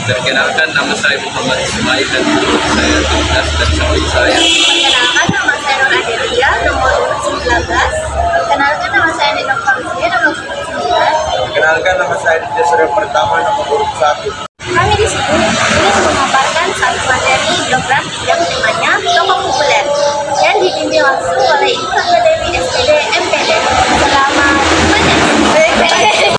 Perkenalkan, nama saya Muhammad Ismail dan umur saya 17 dan suami saya. Perkenalkan, nama saya Nur Adelia, nomor urut 19. Perkenalkan, nama saya Nino Fauzia, nomor urut 9. Perkenalkan, nama saya Ditya Surya Pertama, nomor urut 1. Kami di sini ingin memaparkan satu materi program yang temanya tokoh populer yang dibimbing langsung oleh Ibu Akademi SPD MPD. Selamat menikmati.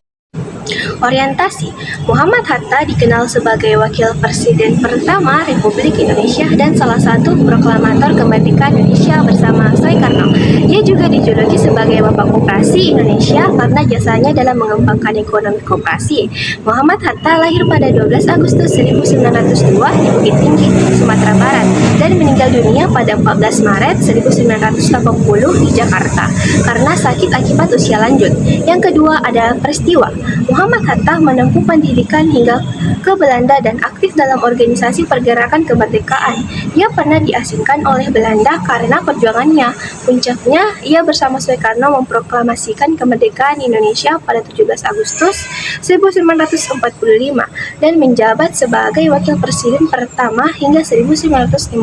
Orientasi. Muhammad Hatta dikenal sebagai wakil presiden pertama Republik Indonesia dan salah satu proklamator kemerdekaan Indonesia bersama Soekarno. Ia juga dijuluki sebagai Bapak Koperasi Indonesia karena jasanya dalam mengembangkan ekonomi koperasi. Muhammad Hatta lahir pada 12 Agustus 1902 di Bukit Tinggi, Sumatera Barat dan meninggal dunia pada 14 Maret 1980 di Jakarta karena sakit akibat usia lanjut. Yang kedua adalah peristiwa. Muhammad Hatta menempuh pendidikan hingga ke Belanda dan aktif dalam organisasi pergerakan kemerdekaan. Ia pernah diasingkan oleh Belanda karena perjuangannya. Puncaknya, ia bersama Soekarno memproklamasikan kemerdekaan Indonesia pada 17 Agustus 1945 dan menjabat sebagai wakil presiden pertama hingga 1956.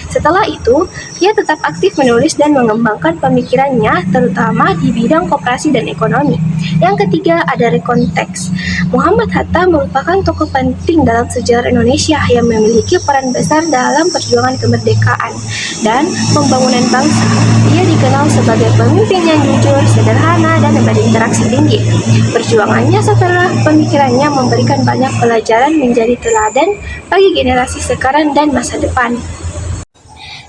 Setelah itu, ia tetap aktif menulis dan mengembangkan pemikirannya terutama di bidang koperasi dan ekonomi. Yang ketiga ada konteks. Muhammad Hatta merupakan tokoh penting dalam sejarah Indonesia yang memiliki peran besar dalam perjuangan kemerdekaan dan pembangunan bangsa. Ia dikenal sebagai pemimpin yang jujur, sederhana, dan berinteraksi tinggi. Perjuangannya setelah pemikirannya memberikan banyak pelajaran menjadi teladan bagi generasi sekarang dan masa depan.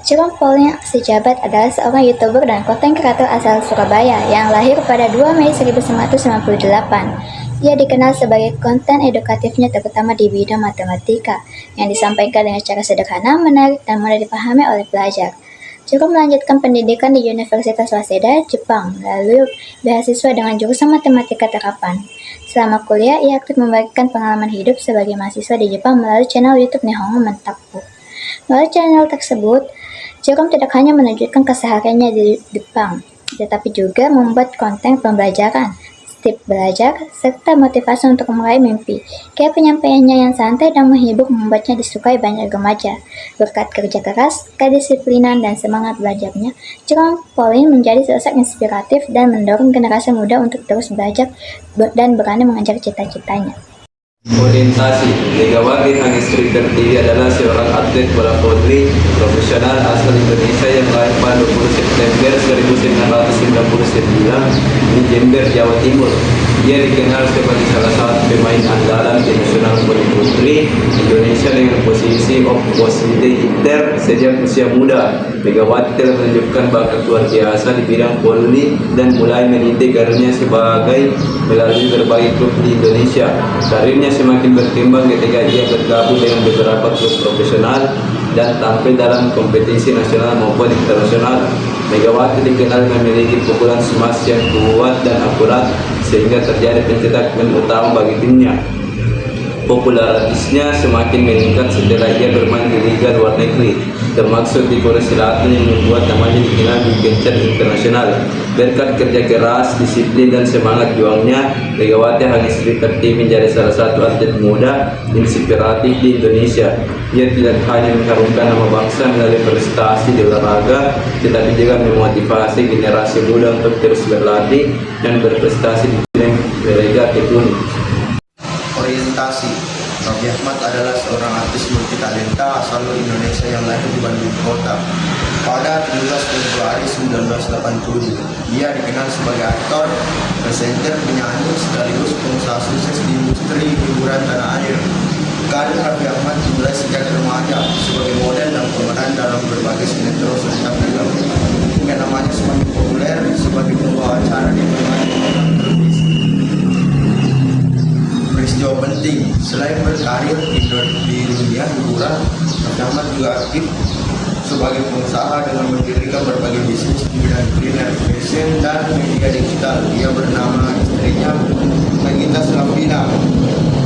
Jerome Pauline Sejabat adalah seorang YouTuber dan konten kreator asal Surabaya yang lahir pada 2 Mei 1998. Ia dikenal sebagai konten edukatifnya terutama di bidang matematika yang disampaikan dengan cara sederhana, menarik, dan mudah dipahami oleh pelajar. Jerome melanjutkan pendidikan di Universitas Waseda, Jepang, lalu beasiswa dengan jurusan matematika terapan. Selama kuliah, ia aktif membagikan pengalaman hidup sebagai mahasiswa di Jepang melalui channel YouTube Nihongo Mentaku. Melalui channel tersebut, Jerome tidak hanya menunjukkan kesehariannya di Jepang, tetapi juga membuat konten pembelajaran, tips belajar, serta motivasi untuk meraih mimpi. Gaya penyampaiannya yang santai dan menghibur membuatnya disukai banyak remaja. Berkat kerja keras, kedisiplinan, dan semangat belajarnya, Jerome Pauline menjadi sosok inspiratif dan mendorong generasi muda untuk terus belajar dan berani mengejar cita-citanya. Orientasi. Megawati Hangestri Pertiwi adalah seorang atlet bola voli profesional asal Indonesia yang lahir pada 20 September 1999 di Jember, Jawa Timur. Ia dikenal sebagai salah satu pemain andalan di nasional voli putri Indonesia dengan posisi opposite hitter sejak usia muda. Megawati telah menunjukkan bakat luar biasa di bidang voli dan mulai meniti karirnya sebagai melalui berbagai klub di Indonesia. Karirnya semakin berkembang ketika ia bergabung dengan beberapa klub profesional dan tampil dalam kompetisi nasional maupun internasional. Megawati dikenal memiliki pukulan smash yang kuat dan akurat sehingga terjadi pencetakan utama bagi timnya. Popularitasnya semakin meningkat setelah ia bermain di liga luar negeri, termasuk di Korea Selatan yang membuat namanya dikenal di kancah internasional. Berkat kerja keras, disiplin, dan semangat juangnya, Megawati Hangestri Pertiwi menjadi salah satu atlet muda inspiratif di Indonesia. Ia tidak hanya mengharumkan nama bangsa melalui prestasi di olahraga, tetapi juga memotivasi generasi muda untuk terus berlatih dan berprestasi di bidang olahraga tekuni. Orientasi. Raffi Ahmad adalah seorang artis multitalenta asal Indonesia yang lahir di Bandung Kota pada 17 Februari 1980. Ia dikenal sebagai aktor, presenter, penyanyi, sekaligus pengusaha sukses di industri hiburan tanah air. Karir Raffi Ahmad dimulai sejak remaja sebagai model dan pemeran dalam berbagai sinetron serta film, hingga namanya semakin populer sebagai pembawa acara di berbagai program televisi. Peristiwa penting, selain berkarir di dunia hiburan, Raffi Ahmad juga aktif sebagai pengusaha dengan mendirikan berbagai bisnis di bidang kuliner, fashion, dan media digital. Ia bernama istrinya Nagita Slavina,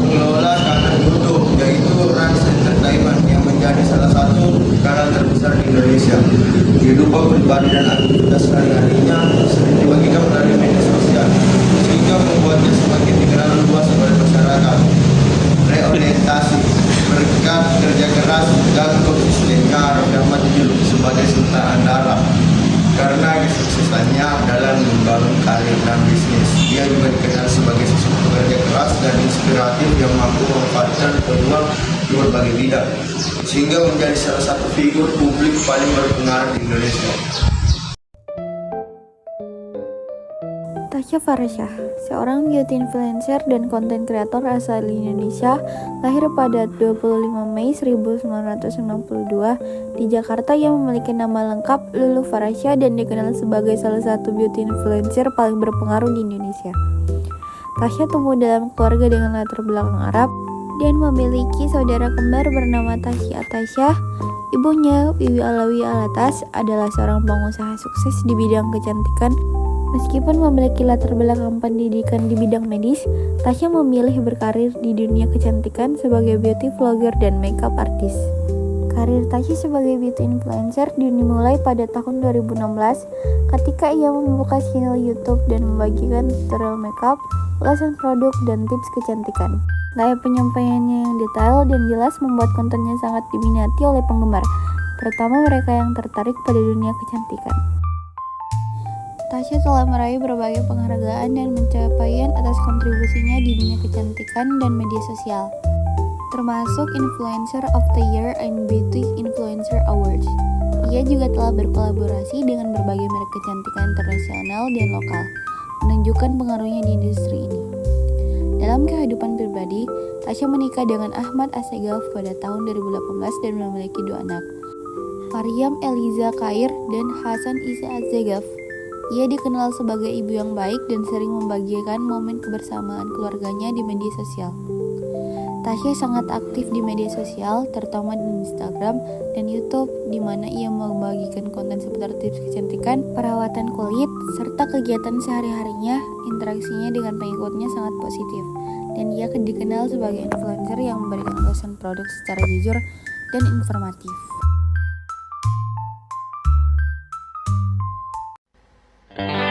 mengelola kanal YouTube yaitu Rans Entertainment yang menjadi salah satu kanal terbesar di Indonesia. Kehidupan pribadi dan aktivitas sehari-harinya sering dibagikan melalui media sosial, sehingga membuatnya semakin dikenal luas oleh masyarakat. Reorientasi. juga dikenal sebagai sosok pekerja keras dan inspiratif yang mampu memanfaatkan peluang di berbagai bidang, sehingga menjadi salah satu figur publik paling berpengaruh di Indonesia. Tasya Farahsyah, seorang beauty influencer dan konten kreator asal Indonesia, lahir pada 25 Mei 1962 di Jakarta yang memiliki nama lengkap Lulu Farahsyah dan dikenal sebagai salah satu beauty influencer paling berpengaruh di Indonesia. Tasya tumbuh dalam keluarga dengan latar belakang Arab dan memiliki saudara kembar bernama Tasya Atasyah. Ibunya, Wiwi Alawi Alatas, adalah seorang pengusaha sukses di bidang kecantikan. Meskipun memiliki latar belakang pendidikan di bidang medis, Tasya memilih berkarir di dunia kecantikan sebagai beauty vlogger dan makeup artist. Karir Tasya sebagai beauty influencer dimulai pada tahun 2016 ketika ia membuka channel YouTube dan membagikan tutorial makeup, ulasan produk, dan tips kecantikan. Gaya penyampaiannya yang detail dan jelas membuat kontennya sangat diminati oleh penggemar, terutama mereka yang tertarik pada dunia kecantikan. Tasya telah meraih berbagai penghargaan dan pencapaian atas kontribusinya di dunia kecantikan dan media sosial, termasuk Influencer of the Year and Beauty Influencer Awards. Ia juga telah berkolaborasi dengan berbagai merek kecantikan internasional dan lokal, menunjukkan pengaruhnya di industri ini. Dalam kehidupan pribadi, Tasya menikah dengan Ahmad Assegaf pada tahun 2018 dan memiliki 2 anak, Maryam Eliza Khair dan Hasan Isa Assegaf. Ia dikenal sebagai ibu yang baik dan sering membagikan momen kebersamaan keluarganya di media sosial. Tasya sangat aktif di media sosial, terutama di Instagram dan YouTube, di mana ia membagikan konten seputar tips kecantikan, perawatan kulit, serta kegiatan sehari-harinya. Interaksinya dengan pengikutnya sangat positif, dan ia dikenal sebagai influencer yang memberikan ulasan produk secara jujur dan informatif. Thank you.